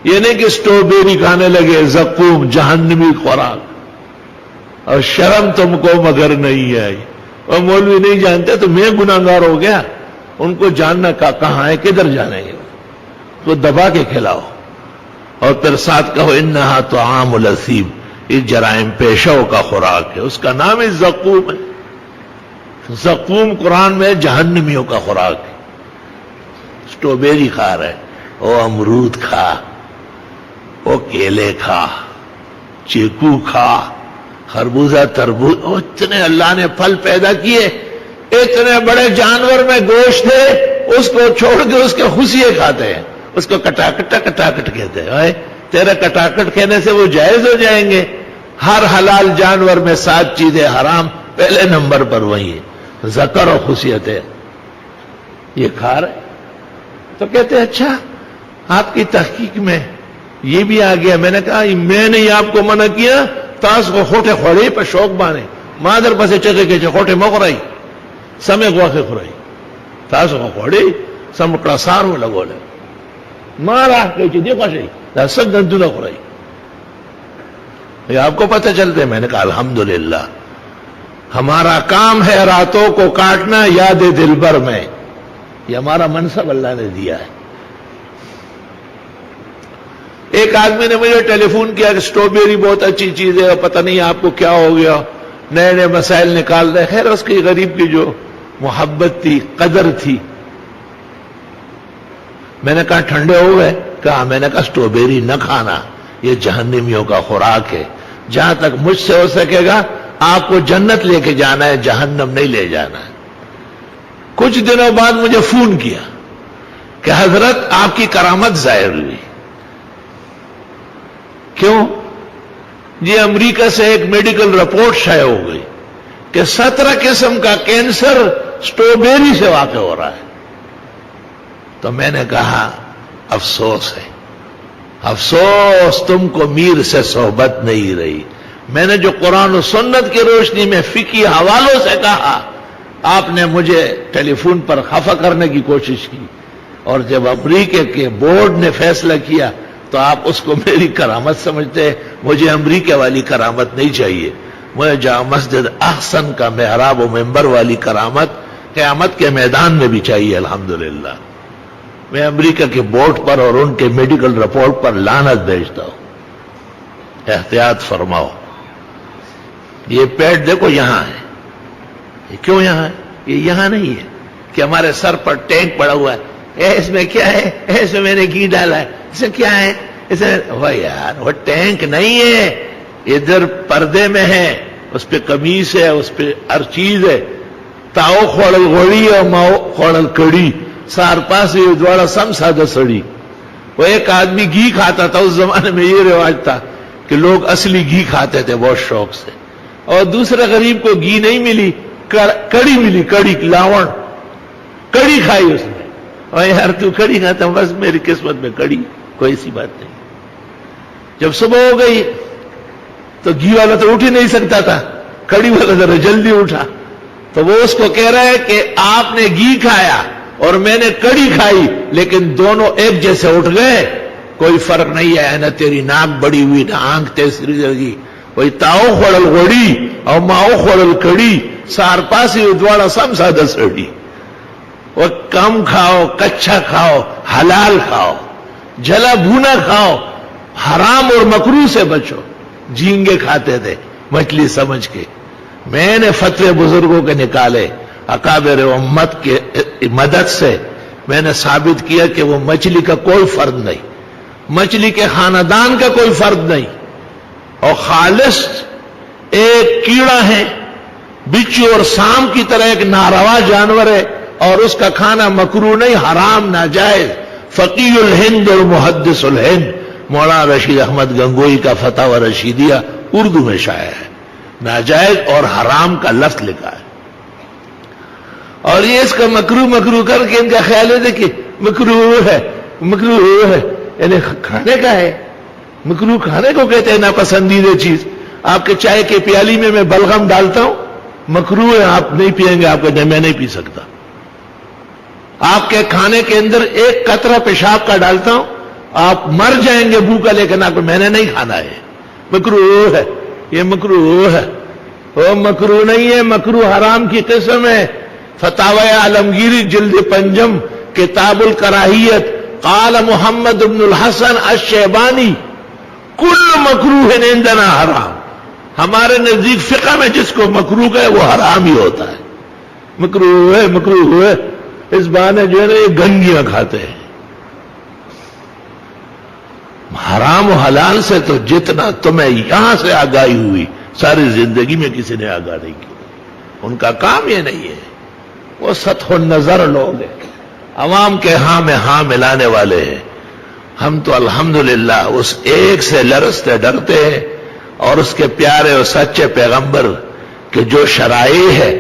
یہ نہیں کہ سٹرابیری کھانے لگے، زقوم جہنمی خوراک، اور شرم تم کو مگر نہیں آئی، اور مولوی نہیں جانتے تو میں گناہگار ہو گیا، ان کو جاننا کہاں ہے، کدھر جانے گے، تو دبا کے کھلاؤ، اور پھر ساتھ کہو انہا طعام الاثیم، یہ جرائم پیشوں کا خوراک ہے، اس کا نام ہی زقوم ہے۔ زقوم قرآن میں جہنمیوں کا خوراک ہے۔ سٹرابیری کھا رہے، او امرود کھا، او کیلے کھا، چیکو کھا، خربوزہ تربوز، اتنے اللہ نے پھل پیدا کیے، اتنے بڑے جانور میں گوشت ہے، اس کو چھوڑ کے اس کے خوشیے کھاتے ہیں، اس کو کٹاکٹ کہتے ہیں۔ تیرے کٹاکٹ کہنے سے وہ جائز ہو جائیں گے؟ ہر حلال جانور میں 7 چیزیں حرام پہلے نمبر پر وہی ہے، ذکر اور خصیت ہے، یہ کھا رہے تو کہتے ہیں اچھا آپ کی تحقیق میں یہ بھی آ گیا۔ میں نے کہا میں نے آپ کو منع کیا، تاس کو خوٹے خوڑے پر شوق بانے مادر پسے چکے کے خوٹے مکرائی سمے گواخے خورائی تاس کو خوڑے سمکڑا سار ہو لگو لے مارا کہ دیکھا شئی سب گندو نہ خورائی، یہ آپ کو پتہ چلتے۔ میں نے کہا الحمدللہ ہمارا کام ہے راتوں کو کاٹنا یاد دلبر میں، یہ ہمارا منصب اللہ نے دیا ہے۔ ایک آدمی نے مجھے ٹیلی فون کیا کہ سٹرابیری بہت اچھی چیز ہے، پتہ نہیں آپ کو کیا ہو گیا، نئے نئے مسائل نکال رہے۔ خیر اس کی غریب کی جو محبت تھی، قدر تھی۔ میں نے کہا ٹھنڈے ہو گئے؟ کہا میں نے کہا سٹرابیری نہ کھانا، یہ جہنمیوں کا خوراک ہے، جہاں تک مجھ سے ہو سکے گا آپ کو جنت لے کے جانا ہے، جہنم نہیں لے جانا ہے۔ کچھ دنوں بعد مجھے فون کیا کہ حضرت آپ کی کرامت ظاہر ہوئی۔ کیوں؟ جی امریکہ سے ایک میڈیکل رپورٹ شائع ہو گئی کہ 17 قسم کا کینسر سٹرابیری سے واقع ہو رہا ہے۔ تو میں نے کہا افسوس ہے، افسوس تم کو میر سے صحبت نہیں رہی۔ میں نے جو قرآن و سنت کی روشنی میں فقہی حوالوں سے کہا، آپ نے مجھے ٹیلی فون پر خفا کرنے کی کوشش کی، اور جب امریکہ کے بورڈ نے فیصلہ کیا تو آپ اس کو میری کرامت سمجھتے ہیں۔ مجھے امریکہ والی کرامت نہیں چاہیے، مجھے جامع مسجد احسن کا محراب و منبر والی کرامت قیامت کے میدان میں بھی چاہیے۔ الحمدللہ میں امریکہ کے بورڈ پر اور ان کے میڈیکل رپورٹ پر لعنت بھیجتا ہوں۔ احتیاط فرماؤ۔ یہ پیٹ دیکھو یہاں ہے، یہ کیوں یہاں ہے؟ یہ یہاں نہیں ہے کہ ہمارے سر پر ٹینک پڑا ہوا ہے، اس میں کیا ہے، اس میں نے گھی ڈالا ہے، اس میں کیا ہے، اس میں وہ یار وہ ٹینک نہیں ہے، ادھر پردے میں ہے، اس پہ قمیص ہے، اس پہ ہر چیز ہے۔ تاؤ خوڑل گھوڑی اور ماؤ خوڑل کڑی سار پاس دوڑا سم سادہ سڑی۔ وہ ایک آدمی گھی کھاتا تھا، اس زمانے میں یہ رواج تھا کہ لوگ اصلی گھی کھاتے تھے بہت شوق سے، اور دوسرے غریب کو گھی نہیں ملی، کڑی ملی، کڑی لاوڑ کڑی کھائی اس نے۔ اور یار تو کڑی کھاتا، بس میری قسمت میں کڑی، کوئی ایسی بات نہیں۔ جب صبح ہو گئی تو گھی والا تو اٹھ ہی نہیں سکتا تھا، کڑی والا ذرا جلدی اٹھا، تو وہ اس کو کہہ رہا ہے کہ آپ نے گھی کھایا اور میں نے کڑی کھائی، لیکن دونوں ایک جیسے اٹھ گئے، کوئی فرق نہیں آیا، نہ تیری ناک بڑی ہوئی نہ آنکھ تیسری لگی۔ وہی تاؤ خوڑل گھوڑی اور ماؤ خوڑل کڑی سار پاسی ادواڑا سم سادہ سڑی۔ وہ کم کھاؤ، کچا کھاؤ، حلال کھاؤ، جلا بھونا کھاؤ، حرام اور مکروہ سے بچو۔ جھینگے کھاتے تھے مچھلی سمجھ کے۔ میں نے فتوے بزرگوں کے نکالے، اکابر امت کے مدد سے میں نے ثابت کیا کہ وہ مچھلی کا کوئی فرد نہیں، مچھلی کے خاندان کا کوئی فرد نہیں، اور خالص ایک کیڑا ہے، بچھو اور سام کی طرح ایک ناروا جانور ہے، اور اس کا کھانا مکروہ نہیں، حرام ناجائز۔ فقیہ الہند اور محدث الہند مولانا رشید احمد گنگوئی کا فتاوی رشیدیہ اردو میں شائع ہے، ناجائز اور حرام کا لفظ لکھا ہے۔ اور یہ اس کا مکروہ کر کے ان کا خیال ہے کہ مکروہ ہے یعنی کھانے کا ہے۔ مکروہ کھانے کو کہتے ہیں، ناپسندیدہ چیز۔ آپ کے چائے کے پیالی میں بلغم ڈالتا ہوں، مکروہ ہے، آپ نہیں پیئیں گے، آپ کہتے ہیں میں نہیں پی سکتا۔ آپ کے کھانے کے اندر ایک قطرہ پیشاب کا ڈالتا ہوں، آپ مر جائیں گے بھوکا لیکن آپ کو میں نے نہیں کھانا ہے، مکروہ ہے، یہ مکروہ ہے، وہ مکروہ نہیں ہے، مکروہ حرام کی قسم ہے۔ فتاوی عالمگیری جلد 5 کتاب الکراہیت، قال محمد بن الحسن الشیبانی کل مکروہ عندنا حرام، ہمارے نزدیک فقہ میں جس کو مکروہ ہے وہ حرام ہی ہوتا ہے، مکروہ ہے، مکروہ ہے۔ اس بہانے جو ہے نا یہ گنگیاں کھاتے ہیں۔ حرام و حلال سے تو جتنا تمہیں یہاں سے آگاہی ہوئی ساری زندگی میں کسی نے آگاہ نہیں کی، ان کا کام یہ نہیں ہے، وہ سطح النظر لوگ ہیں، عوام کے ہاں میں ہاں ملانے والے ہیں۔ ہم تو الحمدللہ اس ایک سے لرزتے ڈرتے ہیں اور اس کے پیارے اور سچے پیغمبر کے جو شرائع ہے